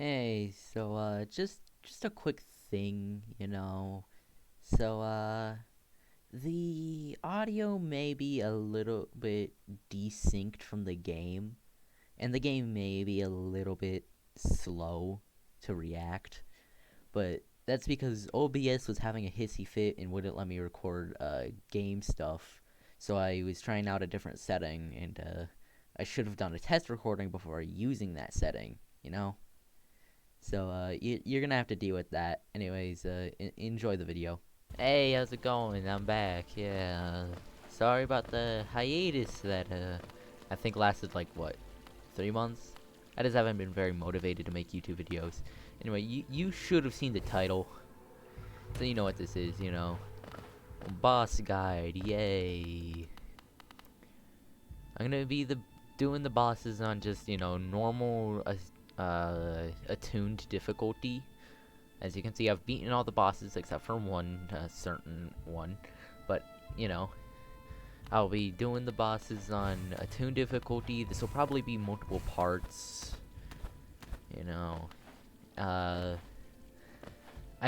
Hey, just a quick thing, you know. So, the audio may be a little bit desynced from the game, and the game may be a little bit slow to react, but that's because OBS was having a hissy fit and wouldn't let me record game stuff. So I was trying out a different setting, and I should have done a test recording before using that setting, you know? So, you're gonna have to deal with that. Anyways, enjoy the video. Hey, how's it going? I'm back. Yeah, sorry about the hiatus that, I think lasted, like, what, 3 months? I just haven't been very motivated to make YouTube videos. Anyway, you should have seen the title. So you know what this is, you know. Boss guide, yay. I'm gonna be doing the bosses on just, you know, normal, attuned difficulty. As you can see, I've beaten all the bosses except for one, certain one. But, you know, I'll be doing the bosses on attuned difficulty. This will probably be multiple parts. You know, I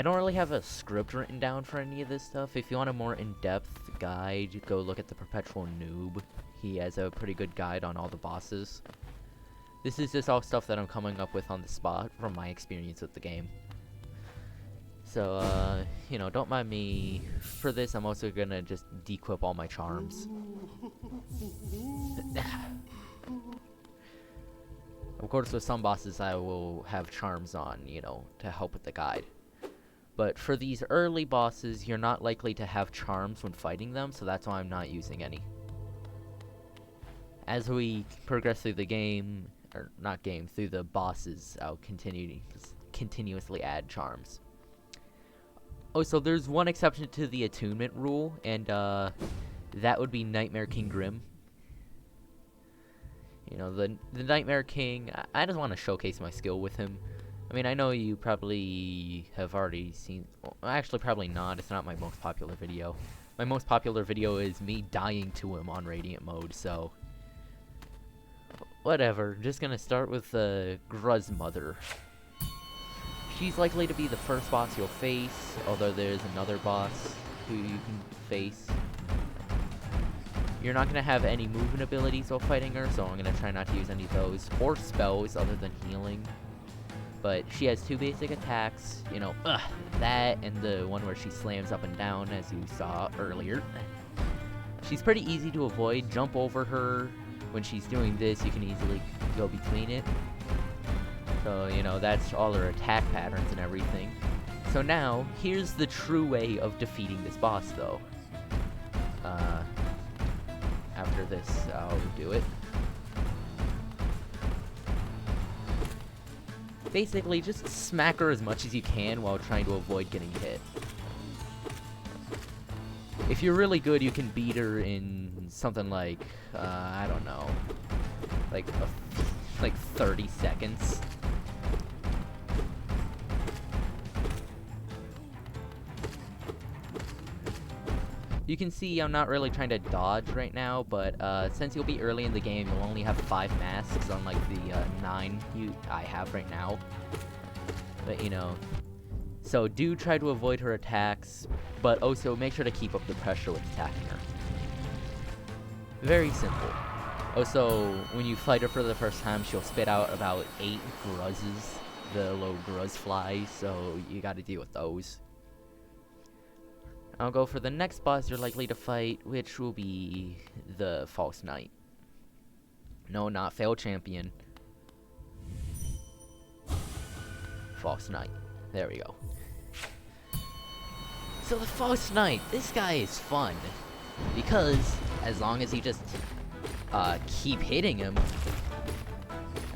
don't really have a script written down for any of this stuff. If you want a more in-depth guide, go look at the Perpetual Noob. He has a pretty good guide on all the bosses. This is just all stuff that I'm coming up with on the spot from my experience with the game. So, you know, don't mind me. For this, I'm also gonna just dequip all my charms. Of course, with some bosses, I will have charms on, you know, to help with the guide. But for these early bosses, you're not likely to have charms when fighting them, so that's why I'm not using any. As we progress through the game, or not game, through the bosses, I'll continuously add charms. Oh, so there's one exception to the attunement rule, and that would be Nightmare King Grim. You know, the Nightmare King, I just want to showcase my skill with him. I mean, I know you probably have already seen, well, actually probably not, it's not my most popular video. My most popular video is me dying to him on Radiant mode, so whatever. Just gonna start with the Gruz Mother. She's likely to be the first boss you'll face, although there's another boss who you can face. You're not gonna have any movement abilities while fighting her, so I'm gonna try not to use any of those, or spells other than healing. But she has 2 basic attacks, you know, that and the one where she slams up and down, as you saw earlier. She's pretty easy to avoid. Jump over her. When she's doing this, you can easily go between it. So, you know, that's all her attack patterns and everything. So now, here's the true way of defeating this boss, though. After this, I'll do it. Basically, just smack her as much as you can while trying to avoid getting hit. If you're really good, you can beat her in something like, I don't know, like 30 seconds. You can see I'm not really trying to dodge right now, but since you'll be early in the game, you'll only have 5 masks, unlike the 9 I have right now. But, you know, so do try to avoid her attacks, but also make sure to keep up the pressure with attacking her. Very simple. Also, when you fight her for the first time, she'll spit out about 8 gruzes, the little gruz flies, so you gotta deal with those. I'll go for the next boss you're likely to fight, which will be the False Knight. No, not Failed Champion. False Knight. There we go. So the False Knight, this guy is fun. Because, as long as you just keep hitting him.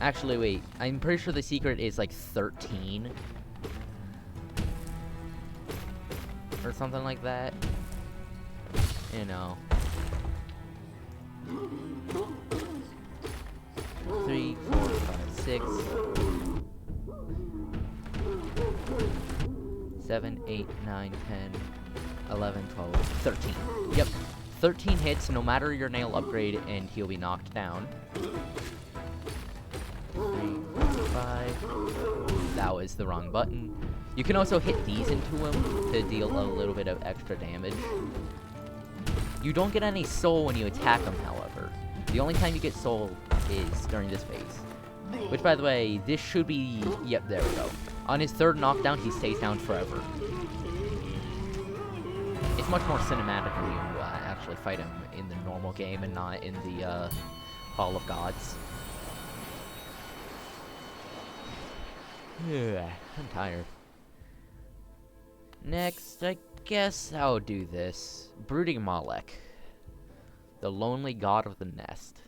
Actually, wait. I'm pretty sure the secret is like 13. Or something like that. You know. 3, 4, 5, 6, 7, 8, 9, 10, 11, 12, 13. Yep. 13 hits, no matter your nail upgrade, and he'll be knocked down. 3, 4, survive. That was the wrong button. You can also hit these into him to deal a little bit of extra damage. You don't get any soul when you attack him, however. The only time you get soul is during this phase. Which, by the way, this should be... Yep, there we go. On his third knockdown, he stays down forever. It's much more cinematic when you actually fight him in the normal game and not in the Hall of Gods. I'm tired. Next, I guess I'll do this. Brooding Mawlek. The Lonely God of the Nest.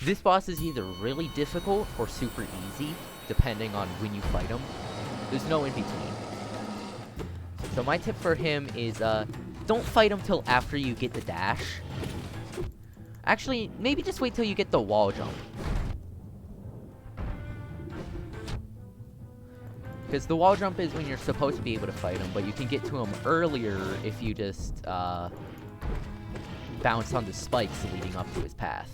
This boss is either really difficult or super easy, depending on when you fight him. There's no in between. So my tip for him is, don't fight him till after you get the dash. Actually, maybe just wait till you get the wall jump. Because the wall jump is when you're supposed to be able to fight him, but you can get to him earlier if you just, bounce on the spikes leading up to his path.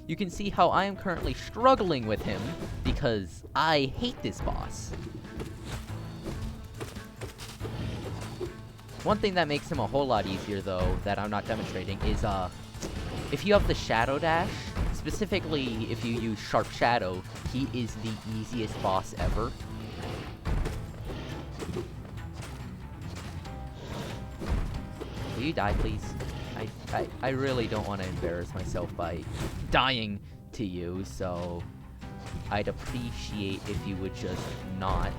You can see how I am currently struggling with him, because I hate this boss. One thing that makes him a whole lot easier, though, that I'm not demonstrating, is, if you have the Shadow Dash, specifically if you use Sharp Shadow, he is the easiest boss ever. Will you die, please? I really don't want to embarrass myself by dying to you, so I'd appreciate if you would just not.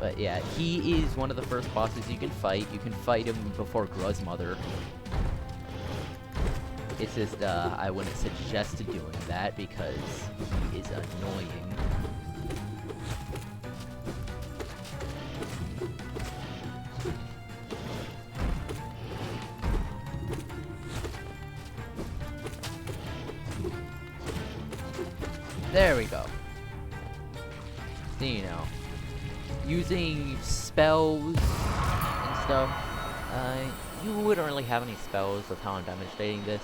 But yeah, he is one of the first bosses you can fight. You can fight him before Gruz Mother. It's just, I wouldn't suggest doing that because he is annoying. There we go. So, you know, using spells and stuff, you wouldn't really have any spells with how I'm demonstrating this.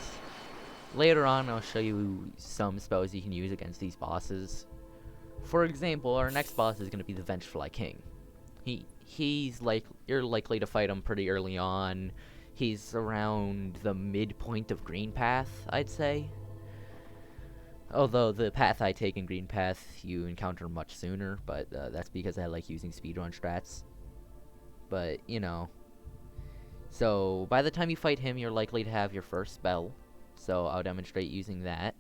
Later on, I'll show you some spells you can use against these bosses. For example, our next boss is going to be the Vengefly King. He's like, you're likely to fight him pretty early on. He's around the midpoint of Green Path, I'd say. Although the path I take in Green Path, you encounter much sooner, but that's because I like using speedrun strats. But, you know. So, by the time you fight him, you're likely to have your first spell. So, I'll demonstrate using that.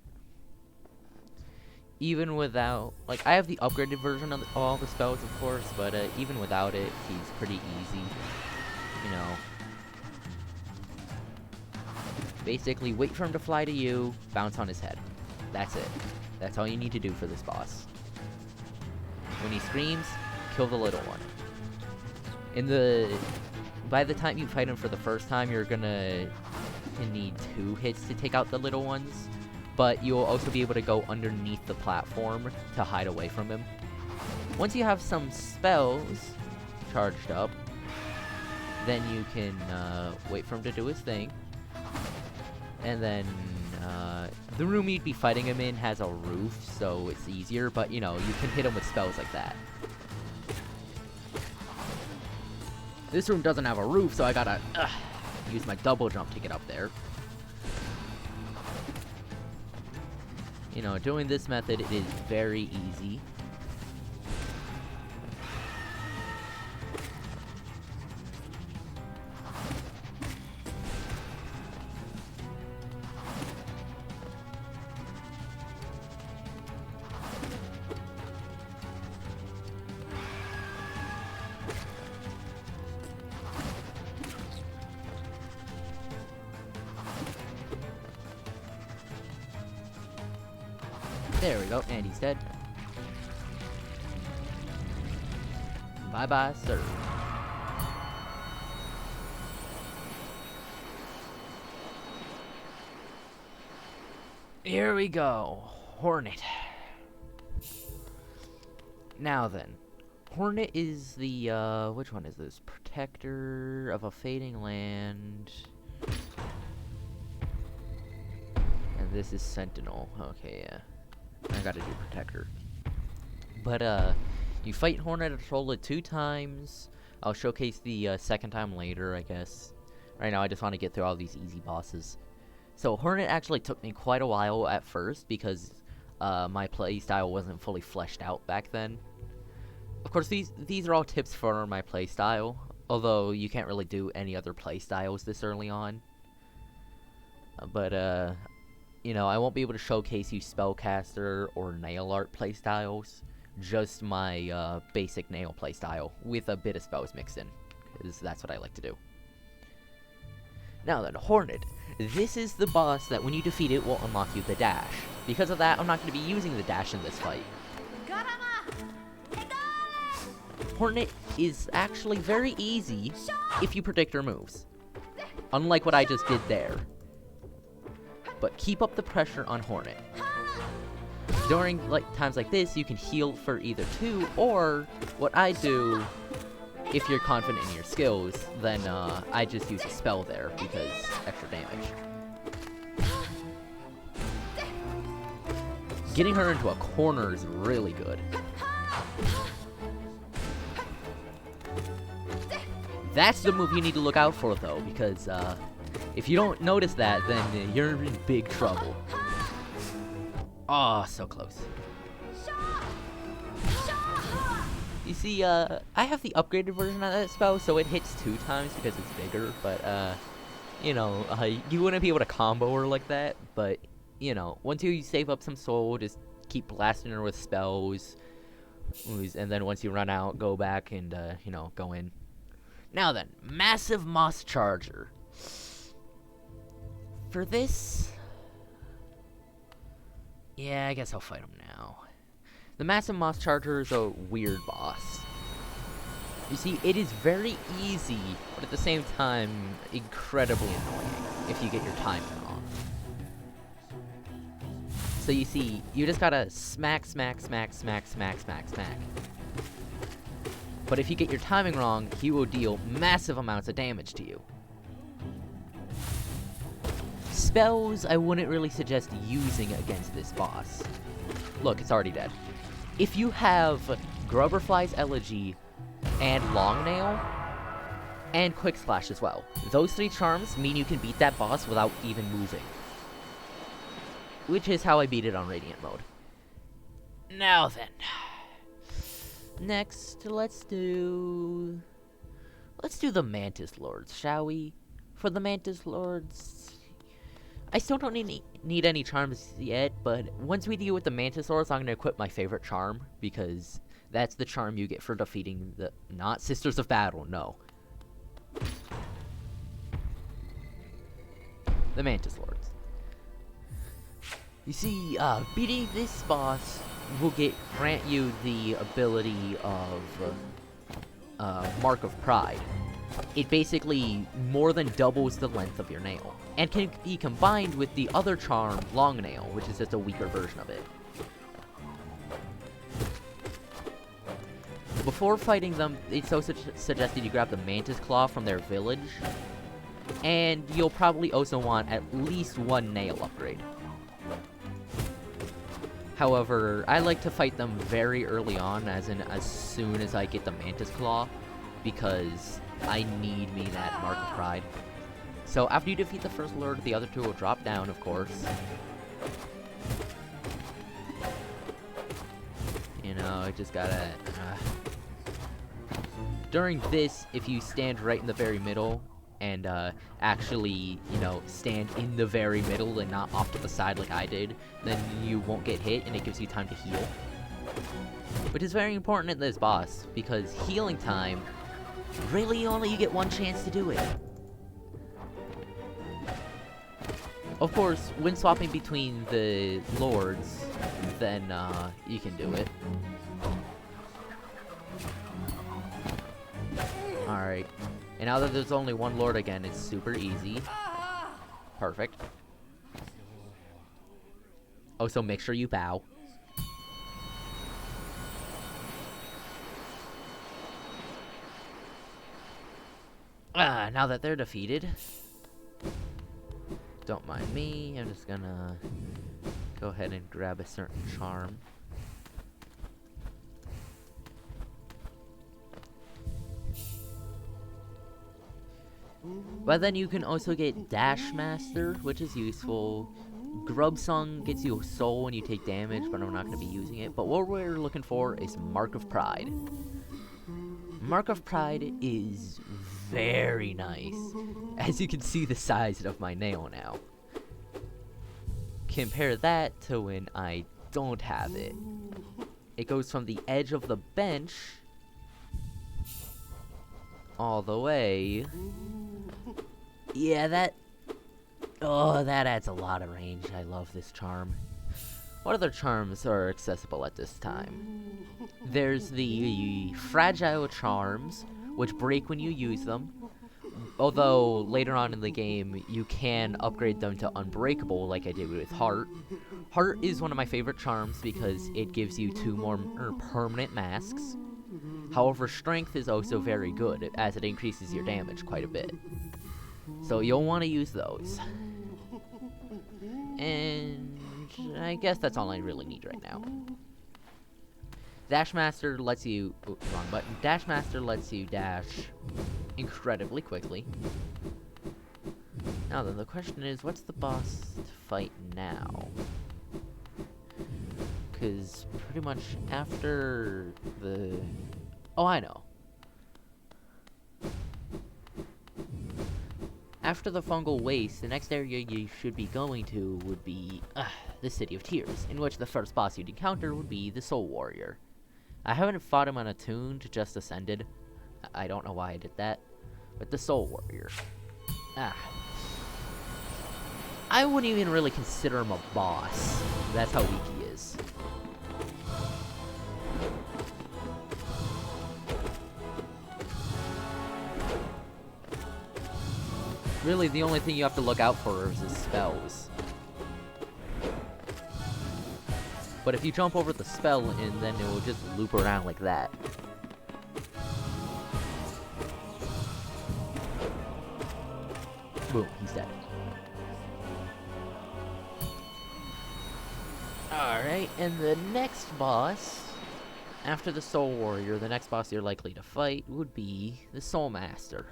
Even without... Like, I have the upgraded version of all the spells, of course, but even without it, he's pretty easy. You know. Basically, wait for him to fly to you, bounce on his head. That's it. That's all you need to do for this boss. When he screams, kill the little one. By the time you fight him for the first time, you're gonna need 2 hits to take out the little ones. But you'll also be able to go underneath the platform to hide away from him. Once you have some spells charged up, then you can wait for him to do his thing. And then... the room you'd be fighting him in has a roof, so it's easier, but, you know, you can hit him with spells like that. This room doesn't have a roof, so I gotta use my double jump to get up there. You know, doing this method is very easy. There we go, and he's dead. Bye-bye, sir. Here we go. Hornet. Now then, Hornet is the, which one is this? Protector of a fading land. And this is Sentinel. Okay, yeah. I gotta do Protector. But, you fight Hornet a total of 2 times. I'll showcase the, second time later, I guess. Right now, I just want to get through all these easy bosses. So, Hornet actually took me quite a while at first, because, my playstyle wasn't fully fleshed out back then. Of course, these are all tips for my playstyle, although you can't really do any other playstyles this early on. But, you know, I won't be able to showcase you spellcaster or nail art playstyles. Just my, basic nail playstyle, with a bit of spells mixed in, because that's what I like to do. Now then, Hornet. This is the boss that when you defeat it will unlock you the dash. Because of that, I'm not going to be using the dash in this fight. Hornet is actually very easy if you predict her moves. Unlike what I just did there. But keep up the pressure on Hornet. During times like this, you can heal for either 2, or what I do, if you're confident in your skills, then I just use a spell there, because extra damage. Getting her into a corner is really good. That's the move you need to look out for, though, because if you don't notice that, then you're in big trouble. Oh, so close. You see, I have the upgraded version of that spell, so it hits 2 times because it's bigger, but, you know, you wouldn't be able to combo her like that, but, you know, once you save up some soul, just keep blasting her with spells, and then once you run out, go back and, you know, go in. Now then, Massive Moss Charger. For this... yeah, I guess I'll fight him now. The Massive Moss Charger is a weird boss. You see, it is very easy, but at the same time, incredibly annoying if you get your timing wrong. So you see, you just gotta smack, smack, smack, smack, smack, smack, smack. But if you get your timing wrong, he will deal massive amounts of damage to you. Spells, I wouldn't really suggest using against this boss. Look, it's already dead. If you have Grubberfly's Elegy and Longnail, and Quick Slash as well, those 3 charms mean you can beat that boss without even moving. Which is how I beat it on Radiant mode. Now then. Next, let's do the Mantis Lords, shall we? For the Mantis Lords, I still don't need any charms yet, but once we deal with the Mantis Lords, I'm going to equip my favorite charm, because that's the charm you get for defeating the... not Sisters of Battle, no. The Mantis Lords. You see, beating this boss will grant you the ability of Mark of Pride. It basically more than doubles the length of your nail, and can be combined with the other charm, Long Nail, which is just a weaker version of it. Before fighting them, it's so suggested you grab the Mantis Claw from their village, and you'll probably also want at least 1 nail upgrade. However, I like to fight them very early on, as soon as I get the Mantis Claw, because I need me that Mark of Pride. So after you defeat the first lord, the other 2 will drop down, of course. You know, I just gotta... During this, if you stand right in the very middle, and actually, you know, stand in the very middle and not off to the side like I did, then you won't get hit and it gives you time to heal. Which is very important in this boss, because healing time, really only you get 1 chance to do it. Of course, when swapping between the lords, then you can do it. Alright. And now that there's only 1 lord again, it's super easy. Perfect. Oh, so make sure you bow. Now that they're defeated, don't mind me. I'm just gonna go ahead and grab a certain charm. But then you can also get Dash Master, which is useful. Grub Song gets you a soul when you take damage, but I'm not going to be using it. But what we're looking for is Mark of Pride. Mark of Pride is very nice. As you can see the size of my nail now. Compare that to when I don't have it. It goes from the edge of the bench all the way. Yeah, that adds a lot of range. I love this charm. What other charms are accessible at this time? There's the fragile charms, which break when you use them. Although, later on in the game, you can upgrade them to unbreakable, like I did with Heart. Heart is one of my favorite charms because it gives you 2 more permanent masks. However, Strength is also very good, as it increases your damage quite a bit. So you'll want to use those. And I guess that's all I really need right now. Dash Master lets you... Oh, wrong button. Dash Master lets you dash incredibly quickly. Now then, the question is, what's the boss to fight now? Because pretty much after the... Oh, I know. After the fungal waste, the next area you should be going to would be the City of Tears, in which the first boss you'd encounter would be the Soul Warrior. I haven't fought him on Attuned, just Ascended. I don't know why I did that. But the Soul Warrior. I wouldn't even really consider him a boss. That's how weak he is. Really, the only thing you have to look out for is his spells. But if you jump over the spell, and then it will just loop around like that. Boom, he's dead. Alright, and the next boss, after the Soul Warrior, the next boss you're likely to fight would be the Soul Master.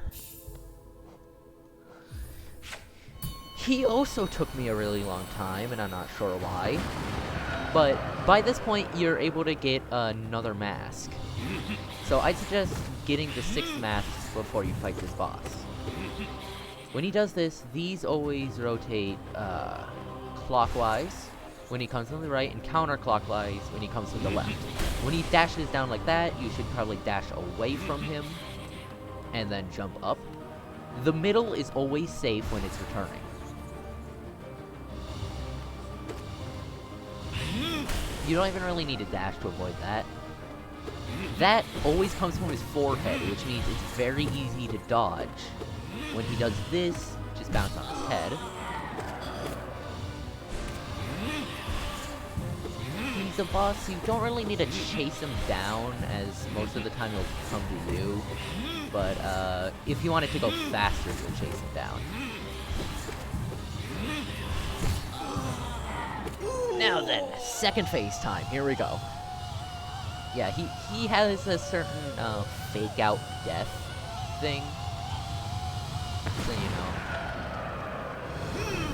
He also took me a really long time, and I'm not sure why. But by this point, you're able to get another mask. So I'd suggest getting the 6th mask before you fight this boss. When he does this, these always rotate clockwise when he comes from the right, and counterclockwise when he comes from the left. When he dashes down like that, you should probably dash away from him, and then jump up. The middle is always safe when it's returning. You don't even really need a dash to avoid that. That always comes from his forehead, which means it's very easy to dodge. When he does this, just bounce on his head. He's a boss, you don't really need to chase him down, as most of the time he'll come to you. But if you want it to go faster, you'll chase him down. Now then, second phase time. Here we go. Yeah, he has a certain fake out death thing. So you know.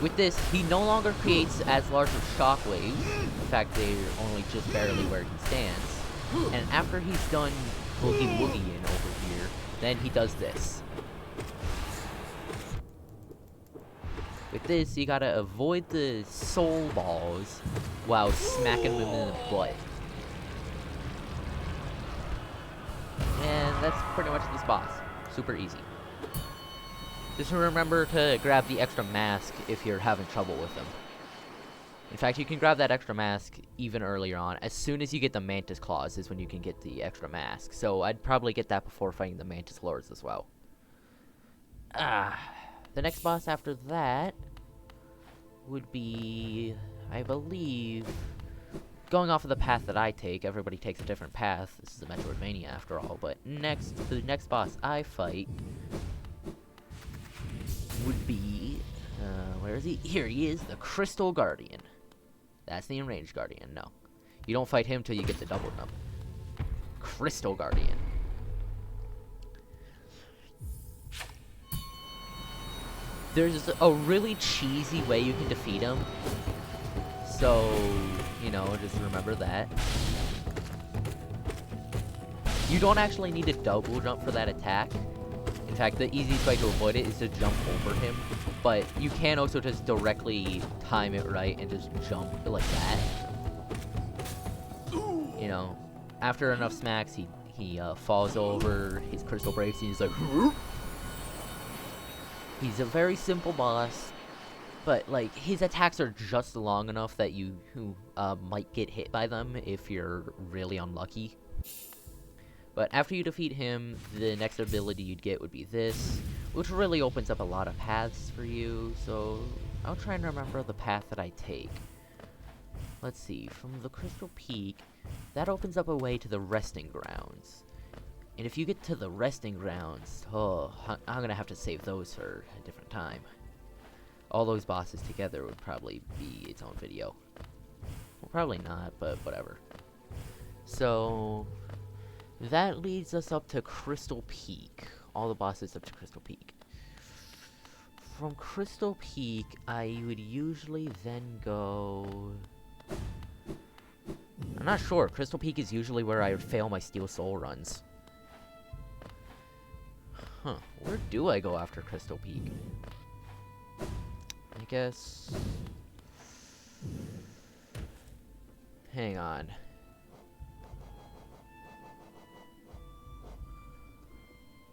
With this, he no longer creates as large of shockwaves. In fact, they're only just barely where he stands. And after he's done boogie woogieing over here, then he does this. With this, you gotta avoid the soul balls while smacking them in the butt. And that's pretty much this boss. Super easy. Just remember to grab the extra mask if you're having trouble with them. In fact, you can grab that extra mask even earlier on. As soon as you get the mantis claws is when you can get the extra mask. So I'd probably get that before fighting the mantis lords as well. The next boss after that would be, I believe, going off of the path that I take. Everybody takes a different path. This is a Metroidvania after all. But the next boss I fight Where is he? Here he is, the Crystal Guardian. That's the enraged Guardian, no. You don't fight him till you get the double jump. Crystal Guardian. There's a really cheesy way you can defeat him. So, you know, just remember that. You don't actually need to double jump for that attack. In fact, the easiest way to avoid it is to jump over him. But you can also just directly time it right and just jump like that. You know, after enough smacks, he falls over, his crystal breaks, and he's like... He's a very simple boss, but like his attacks are just long enough that you might get hit by them if you're really unlucky. But after you defeat him, the next ability you'd get would be this, which really opens up a lot of paths for you, so I'll try and remember the path that I take. Let's see, from the Crystal Peak, that opens up a way to the Resting Grounds. And if you get to the Resting Grounds, oh, I'm gonna have to save those for a different time. All those bosses together would probably be its own video. Well, probably not, but whatever. So... that leads us up to Crystal Peak. All the bosses up to Crystal Peak. From Crystal Peak, I would usually then go... I'm not sure. Crystal Peak is usually where I would fail my Steel Soul runs. Huh. Where do I go after Crystal Peak? I guess... hang on.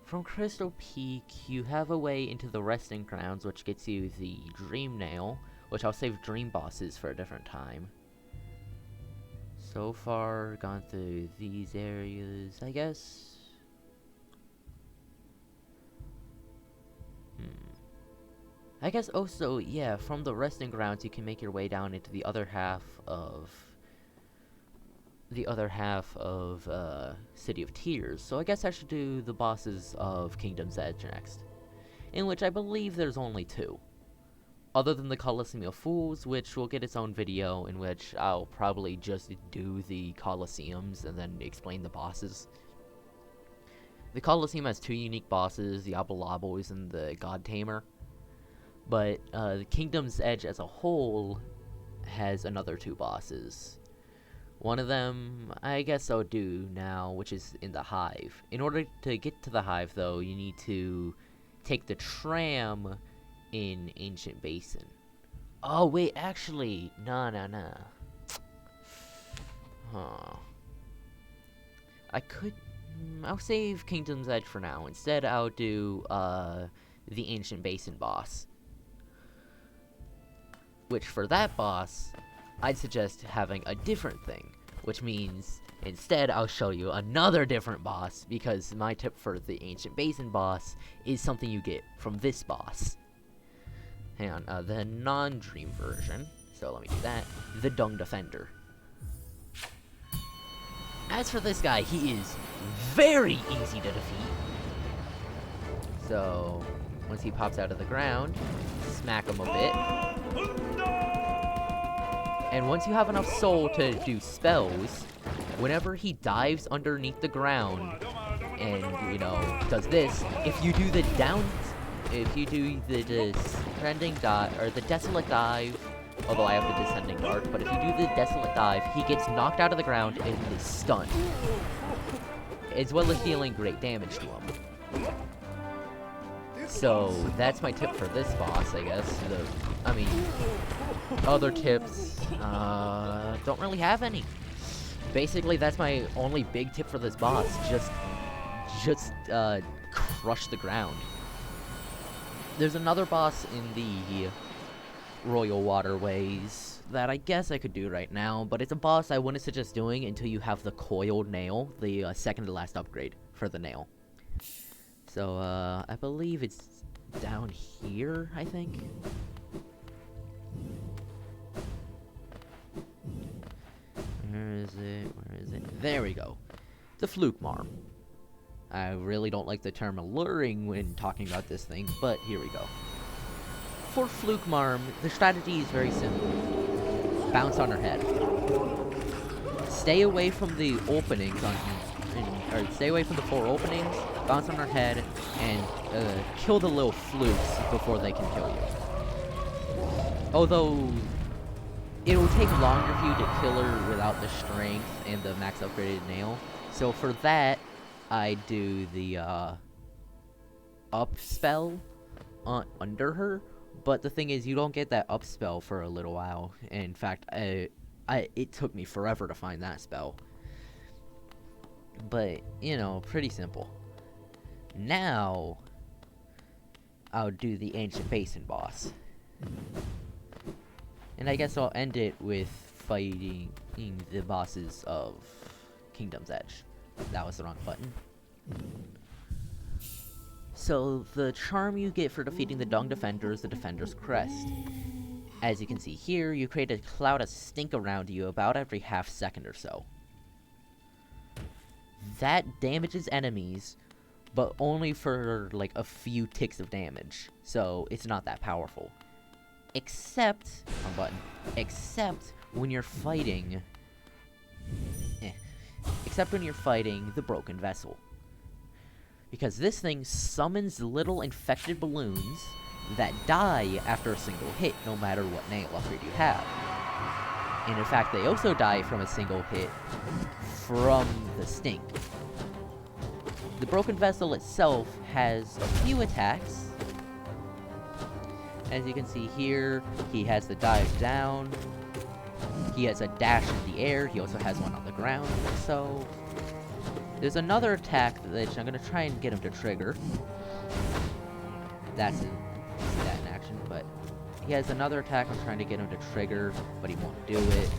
From Crystal Peak, you have a way into the Resting Grounds, which gets you the Dream Nail, which I'll save Dream Bosses for a different time. So far, gone through these areas, I guess. I guess also, yeah, from the Resting Grounds, you can make your way down into the other half of... City of Tears, so I guess I should do the bosses of Kingdom's Edge next. In which I believe there's only 2. Other than the Colosseum of Fools, which will get its own video, in which I'll probably just do the Colosseums and then explain the bosses. The Colosseum has 2 unique bosses, the Abalabos and the God Tamer. But the Kingdom's Edge as a whole has another 2 bosses. One of them, I guess I'll do now, which is in the Hive. In order to get to the Hive, though, you need to take the tram in Ancient Basin. Oh, wait, actually, no. Huh. I could... I'll save Kingdom's Edge for now. Instead, I'll do, the Ancient Basin boss. Which, for that boss... I'd suggest having a different thing, which means instead I'll show you another different boss, because my tip for the Ancient Basin boss is something you get from this boss. Hang on, the non-dream version, so let me do that, the Dung Defender. As for this guy, he is very easy to defeat. So, once he pops out of the ground, smack him a bit. And once you have enough soul to do spells, whenever he dives underneath the ground and, you know, does this, if you do the descending dive, or the desolate dive, although I have the descending arc, but if you do the desolate dive, he gets knocked out of the ground and is stunned, as well as dealing great damage to him. So, that's my tip for this boss, I guess. Other tips, don't really have any. Basically, that's my only big tip for this boss. Just crush the ground. There's another boss in the Royal Waterways that I guess I could do right now, but it's a boss I wouldn't suggest doing until you have the coiled nail, the second to last upgrade for the nail. So, I believe it's down here, I think. Where is it? There we go. The flukemarm. I really don't like the term alluring when talking about this thing, but here we go. for flukemarm, the strategy is very simple. Bounce on her head. Stay away from the openings or stay away from the 4 openings, bounce on her head, and kill the little flukes before they can kill you. Although, it will take longer for you to kill her without the strength and the max upgraded nail. So for that, I do the up spell under her. But the thing is, you don't get that up spell for a little while. In fact, it took me forever to find that spell. But, you know, pretty simple. Now, I'll do the Ancient Basin boss. And I guess I'll end it with fighting the bosses of Kingdom's Edge. That was the wrong button. So, the charm you get for defeating the Dung Defender is the Defender's Crest. As you can see here, you create a cloud of stink around you about every half second or so. That damages enemies, but only for like a few ticks of damage. So, it's not that powerful. Except when you're fighting the Broken Vessel. Because this thing summons little infected balloons that die after a single hit, no matter what nail upgrade you have. And in fact, they also die from a single hit from the stink. The Broken Vessel itself has a few attacks. As you can see here, he has the dive down, he has a dash in the air, he also has one on the ground, so... There's another attack that I'm gonna try and get him to trigger. That's in action, but... He has another attack I'm trying to get him to trigger, but he won't do it.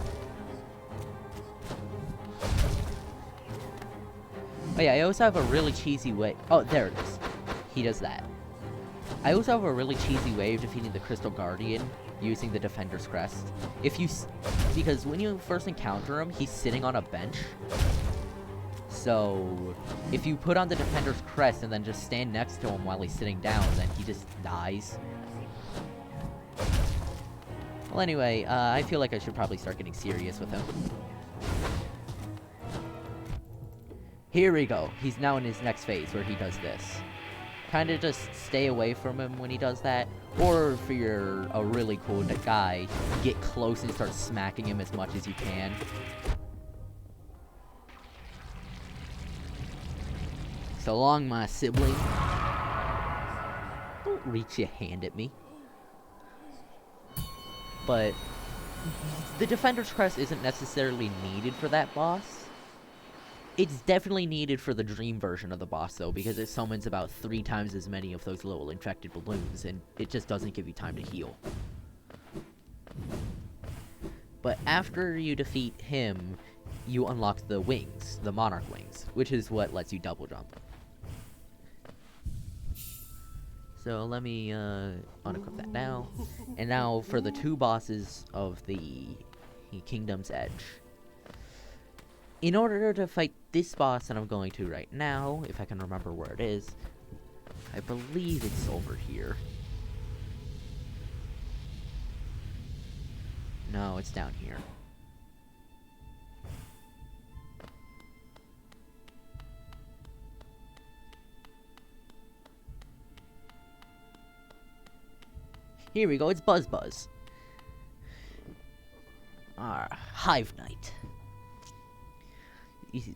Oh yeah, I also have a really cheesy way... Oh, there it is. He does that. I also have a really cheesy way of defeating the Crystal Guardian using the Defender's Crest. Because when you first encounter him, he's sitting on a bench. So, if you put on the Defender's Crest and then just stand next to him while he's sitting down, then he just dies. Well, anyway, I feel like I should probably start getting serious with him. Here we go. He's now in his next phase where he does this. Kind of just stay away from him when he does that. Or if you're a really cool guy, get close and start smacking him as much as you can. So long, my sibling. Don't reach your hand at me. But the Defender's Crest isn't necessarily needed for that boss. It's definitely needed for the dream version of the boss, though, because it summons about 3 times as many of those little infected balloons, and it just doesn't give you time to heal. But after you defeat him, you unlock the wings, the Monarch wings, which is what lets you double jump. So let me unequip that now. And now for the 2 bosses of the Kingdom's Edge. In order to fight this boss that I'm going to right now, if I can remember where it is, I believe it's over here. No, it's down here. Here we go, it's Buzz Buzz. Hive Knight.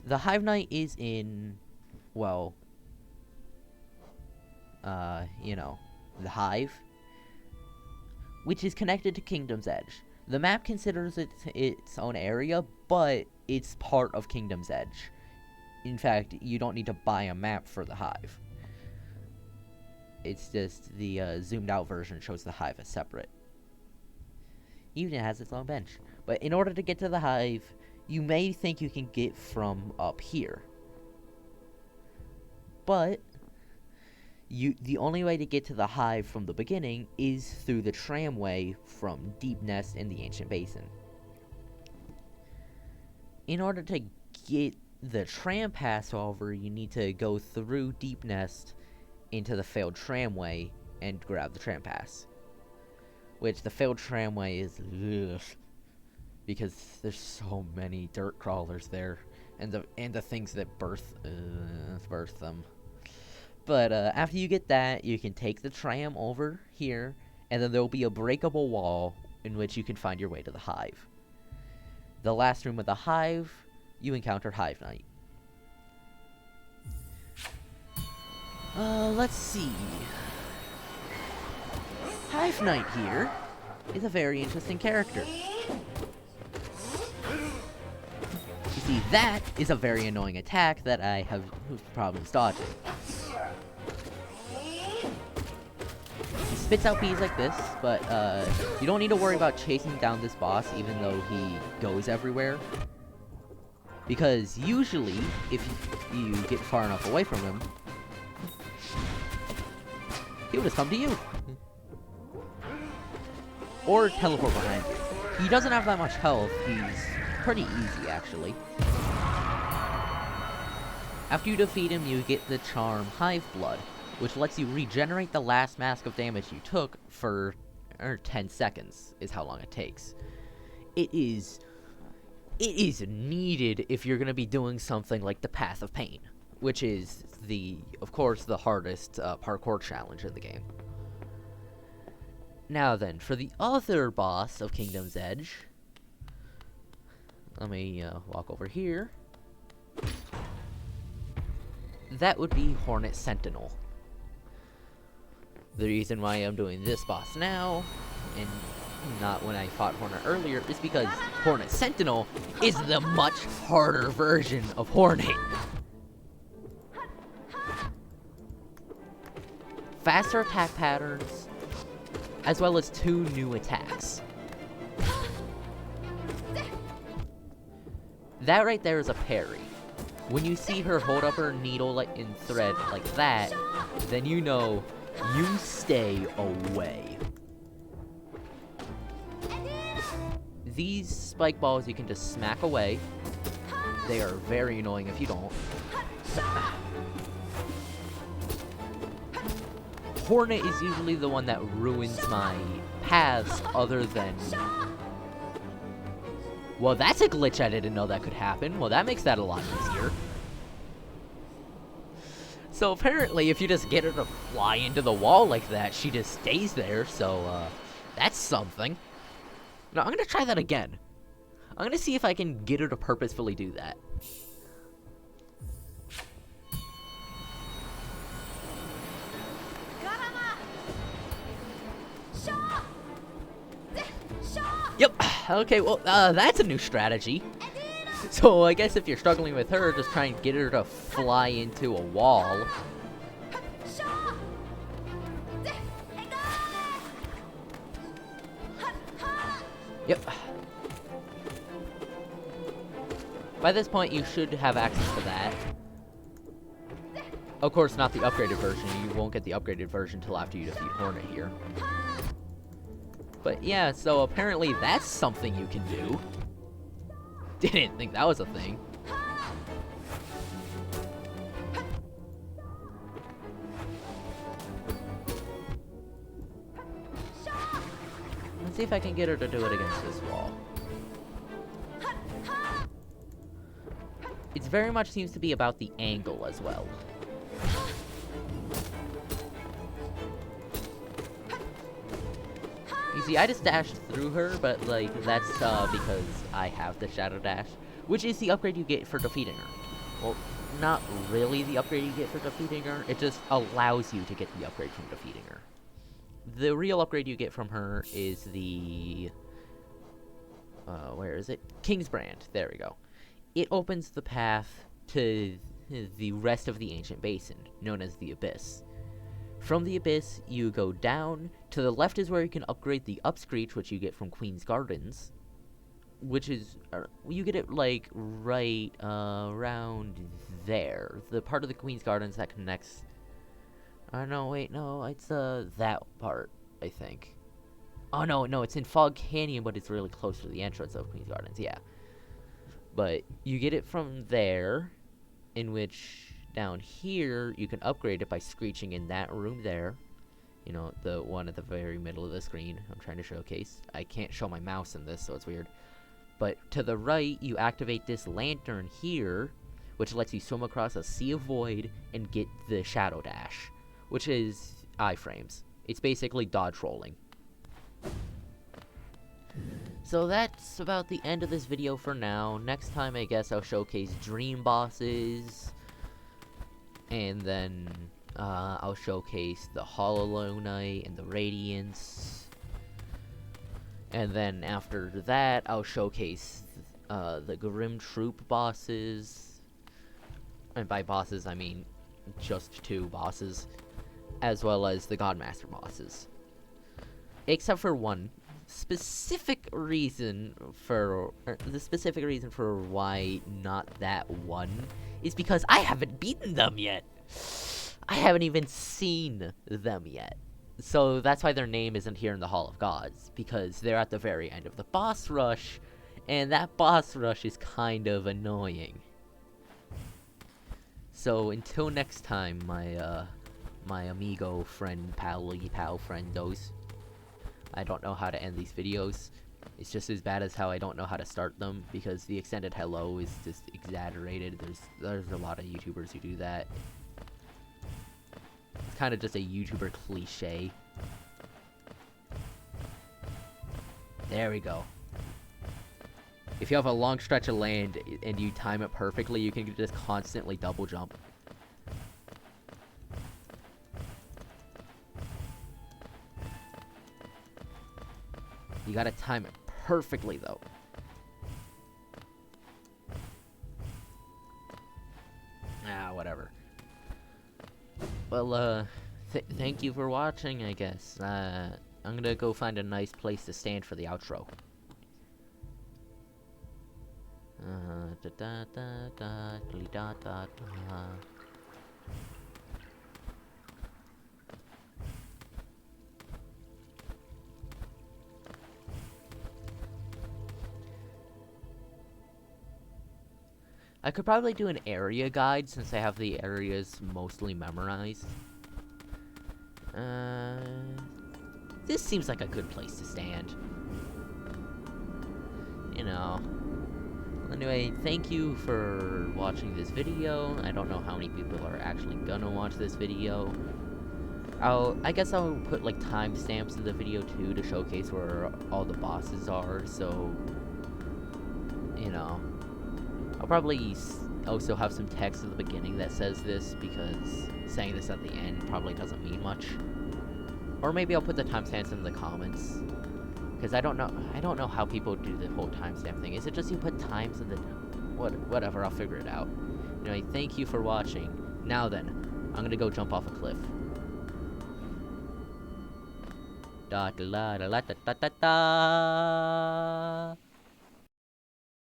The Hive Knight is in, well, you know, the Hive, which is connected to Kingdom's Edge. The map considers it its own area, but it's part of Kingdom's Edge. In fact, you don't need to buy a map for the Hive. It's just the zoomed out version shows the Hive as separate. Even it has its own bench. But in order to get to the Hive, you may think you can get from up here. But the only way to get to the Hive from the beginning is through the tramway from Deep Nest in the Ancient Basin. In order to get the tram pass, however, you need to go through Deep Nest into the failed tramway and grab the tram pass. which the failed tramway is ugh, because there's so many dirt crawlers there, and the things that birth them. But after you get that, you can take the tram over here, and then there'll be a breakable wall in which you can find your way to the hive. The last room of the hive, you encounter Hive Knight. Let's see. Hive Knight here is a very interesting character. You see, that is a very annoying attack that I have problems dodging. He spits out bees like this, but you don't need to worry about chasing down this boss even though he goes everywhere. Because usually, if you get far enough away from him, he will just come to you. Or teleport behind you. He doesn't have that much health. He's pretty easy, actually. After you defeat him, you get the charm Hive Blood, which lets you regenerate the last mask of damage you took for 10 seconds, is how long it takes. It is needed if you're going to be doing something like the Path of Pain, which is, of course, the hardest parkour challenge in the game. Now then, for the other boss of Kingdom's Edge, let me walk over here. That would be Hornet Sentinel. The reason why I'm doing this boss now, and not when I fought Hornet earlier, is because Hornet Sentinel is the much harder version of Hornet. Faster attack patterns, as well as 2 new attacks. That right there is a parry. When you see her hold up her needle in thread like that, then you know you stay away. These spike balls you can just smack away. They are very annoying if you don't. Hornet is usually the one that ruins my paths other than... Well, that's a glitch I didn't know that could happen. Well, that makes that a lot easier. So apparently, if you just get her to fly into the wall like that, she just stays there, so, that's something. Now, I'm gonna try that again. I'm gonna see if I can get her to purposefully do that. Yep, okay, well, that's a new strategy. So I guess if you're struggling with her, just try and get her to fly into a wall. Yep. By this point, you should have access to that. Of course, not the upgraded version. You won't get the upgraded version until after you defeat Hornet here. But yeah, so apparently that's something you can do. Didn't think that was a thing. Let's see if I can get her to do it against this wall. It very much seems to be about the angle as well. You see, I just dashed through her, but, like, that's, because I have the Shadow Dash, which is the upgrade you get for defeating her. Well, not really the upgrade you get for defeating her, it just allows you to get the upgrade from defeating her. The real upgrade you get from her is the... where is it? King's Brand. There we go. It opens the path to the rest of the Ancient Basin, known as the Abyss. From the Abyss, you go down. To the left is where you can upgrade the Upscreech, which you get from Queen's Gardens. Which is... you get it, like, right around there. The part of the Queen's Gardens that connects... no, wait, no, it's, that part, I think. Oh, no, it's in Fog Canyon, but it's really close to the entrance of Queen's Gardens, yeah. But you get it from there, in which... down here, you can upgrade it by screeching in that room there. You know, the one at the very middle of the screen I'm trying to showcase. I can't show my mouse in this, so it's weird. But to the right, you activate this lantern here, which lets you swim across a sea of void and get the shadow dash, which is iframes. It's basically dodge rolling. So that's about the end of this video for now. Next time, I guess I'll showcase dream bosses, and then I'll showcase the Hollow Knight and the Radiance. And then after that, I'll showcase the Grim Troop bosses. And by bosses, I mean just 2 bosses. As well as the Godmaster bosses. Except for one specific reason for... the specific reason for why not that one is because I haven't beaten them yet. I haven't even seen them yet. So that's why their name isn't here in the Hall of Gods, because they're at the very end of the boss rush, and that boss rush is kind of annoying. So until next time, my amigo friend, pal friendos. I don't know how to end these videos. It's just as bad as how I don't know how to start them, because the extended hello is just exaggerated. There's a lot of YouTubers who do that. It's kind of just a YouTuber cliche. There we go. If you have a long stretch of land and you time it perfectly, you can just constantly double jump. You gotta time it perfectly, though. Ah, whatever. Well, thank you for watching, I guess. I'm gonna go find a nice place to stand for the outro. I could probably do an area guide since I have the areas mostly memorized. This seems like a good place to stand. You know. Anyway, thank you for watching this video. I don't know how many people are actually gonna watch this video. I guess I'll put like timestamps in the video too to showcase where all the bosses are, so you know. I'll probably also have some text at the beginning that says this, because saying this at the end probably doesn't mean much. Or maybe I'll put the timestamps in the comments, because I don't know how people do the whole timestamp thing. Is it just you put times in the whatever? I'll figure it out. Anyway, thank you for watching. Now then, I'm gonna go jump off a cliff. Da da da da da da da da.